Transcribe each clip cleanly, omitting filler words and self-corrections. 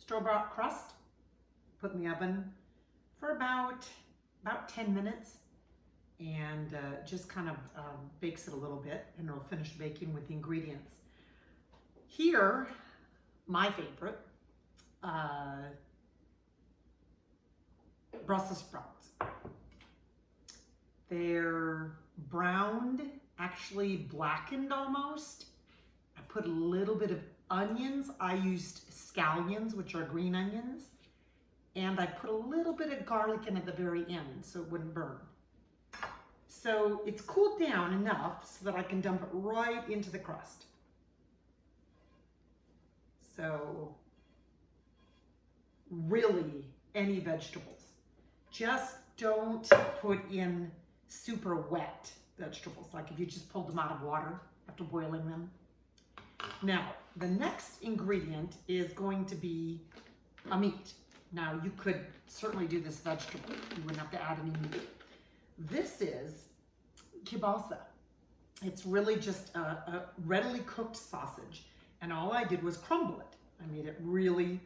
store-bought crust, put in the oven for about 10 minutes, and just kind of bakes it a little bit, and it'll finish baking with the ingredients. Here, my favorite, Brussels sprouts. They're browned, actually blackened almost. I put a little bit of onions. I used scallions, which are green onions. And I put a little bit of garlic in at the very end so it wouldn't burn. So it's cooled down enough so that I can dump it right into the crust. So really, any vegetables. Just don't put in super wet vegetables, like if you just pulled them out of water after boiling them. Now, the next ingredient is going to be a meat. Now, you could certainly do this vegetable. You wouldn't have to add any meat. This is kielbasa. It's really just a readily cooked sausage. And all I did was crumble it. I made it really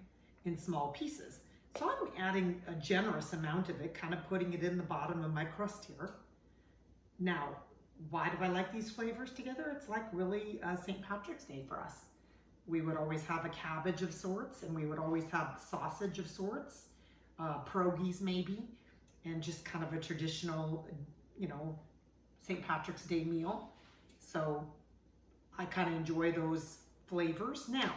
in small pieces. So I'm adding a generous amount of it, kind of putting it in the bottom of my crust here. Now, why do I like these flavors together? It's like really St. Patrick's Day for us. We would always have a cabbage of sorts, and we would always have sausage of sorts, pierogies maybe, and just kind of a traditional, St. Patrick's Day meal. So I kind of enjoy those flavors. Now,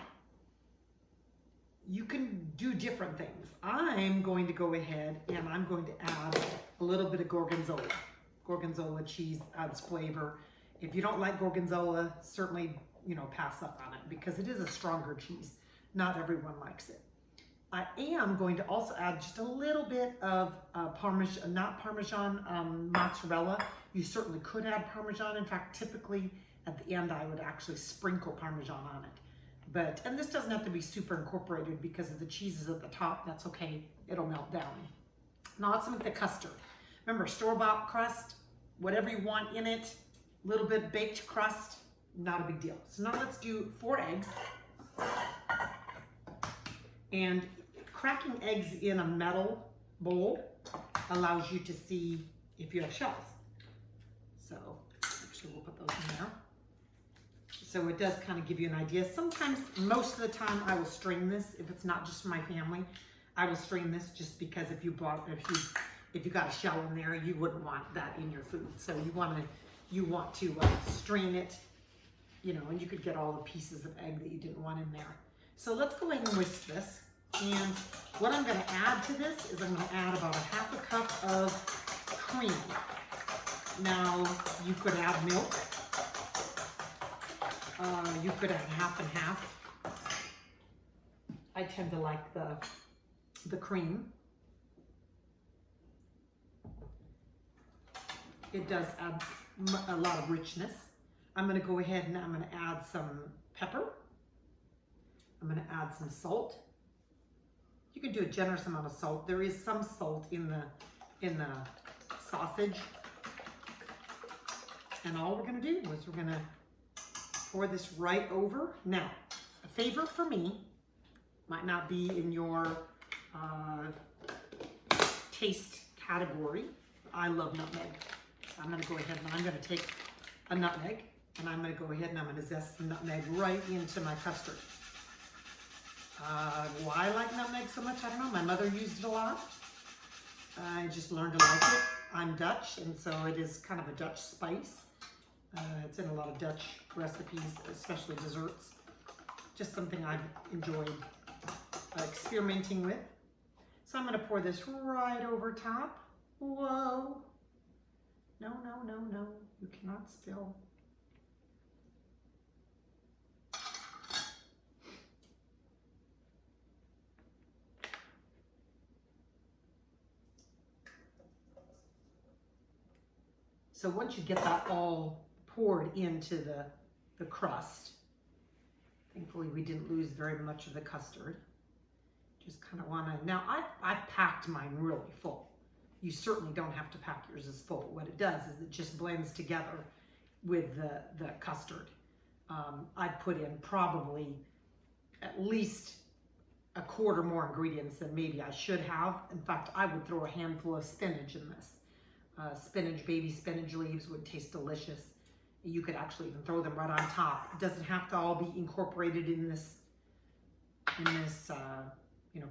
you can do different things. I'm going to go ahead and I'm going to add a little bit of gorgonzola. Gorgonzola cheese adds flavor. If you don't like gorgonzola, certainly, pass up on it because it is a stronger cheese. Not everyone likes it. I am going to also add just a little bit of mozzarella. You certainly could add Parmesan. In fact, typically at the end, I would actually sprinkle Parmesan on it. And this doesn't have to be super incorporated because of the cheeses at the top. That's okay. It'll melt down. Now let's make the custard. Remember, store-bought crust, whatever you want in it, a little bit baked crust, not a big deal. So now let's do 4 eggs. And cracking eggs in a metal bowl allows you to see if you have shells. So actually we'll put those in there. So it does kind of give you an idea. Sometimes, most of the time, I will strain this. If it's not just for my family, I will strain this just because if you got a shell in there, you wouldn't want that in your food. So you want to strain it, and you could get all the pieces of egg that you didn't want in there. So let's go ahead and whisk this. And what I'm going to add to this is I'm going to add about 1/2 cup of cream. Now, you could add milk. You could add 1/2 and 1/2. I tend to like the cream. It does add a lot of richness. I'm going to go ahead and I'm going to add some pepper. I'm going to add some salt. You can do a generous amount of salt. There is some salt in the sausage. And all we're going to do is we're going to pour this right over. Now, a favorite for me, might not be in your taste category. I love nutmeg. So I'm going to go ahead and I'm going to take a nutmeg and I'm going to go ahead and I'm going to zest the nutmeg right into my custard. Why I like nutmeg so much, I don't know. My mother used it a lot. I just learned to like it. I'm Dutch, and so it is kind of a Dutch spice. It's in a lot of Dutch recipes, especially desserts. Just something I've enjoyed experimenting with. So I'm going to pour this right over top. Whoa. No, no, no, no. You cannot spill. So once you get that all poured into the crust, thankfully we didn't lose very much of the custard. Just kind of want to, now I packed mine really full. You certainly don't have to pack yours as full. What it does is it just blends together with the custard. I put in probably at least a quarter more ingredients than maybe I should have. In fact, I would throw a handful of spinach in this. Spinach, baby spinach leaves would taste delicious. You could actually even throw them right on top. It doesn't have to all be incorporated in this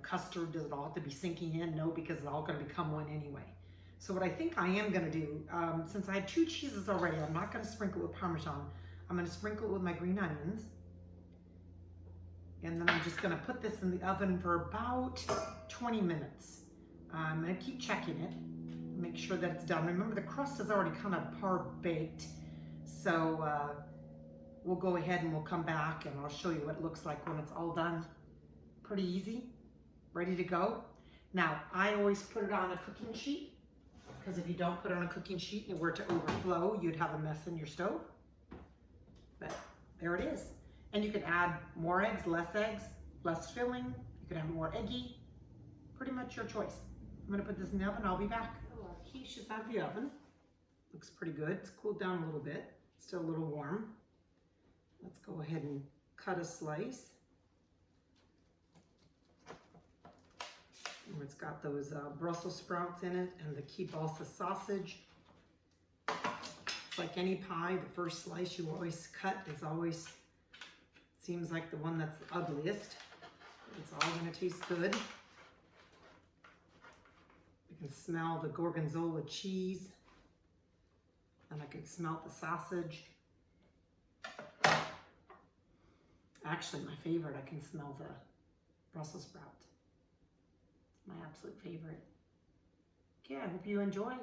custard. Does it all have to be sinking in? No, because it's all going to become one anyway. So what I think I am going to do, since I have 2 cheeses already, I'm not going to sprinkle it with Parmesan. I'm going to sprinkle it with my green onions. And then I'm just going to put this in the oven for about 20 minutes. I'm going to keep checking it, make sure that it's done. Remember, the crust is already kind of par-baked. So we'll go ahead and we'll come back and I'll show you what it looks like when it's all done. Pretty easy, ready to go. Now, I always put it on a cooking sheet, because if you don't put it on a cooking sheet and it were to overflow, you'd have a mess in your stove. But there it is. And you can add more eggs, less filling. You can have more eggy. Pretty much your choice. I'm gonna put this in the oven, I'll be back. Our quiche is out of the oven. Looks pretty good. It's cooled down a little bit. Still a little warm. Let's go ahead and cut a slice. And it's got those Brussels sprouts in it and the Kielbasa sausage. It's like any pie, the first slice you always cut is always, seems like the one that's the ugliest. It's all gonna taste good. You can smell the gorgonzola cheese, and I can smell the sausage. Actually, my favorite, I can smell the Brussels sprout. It's my absolute favorite. Okay, I hope you enjoy.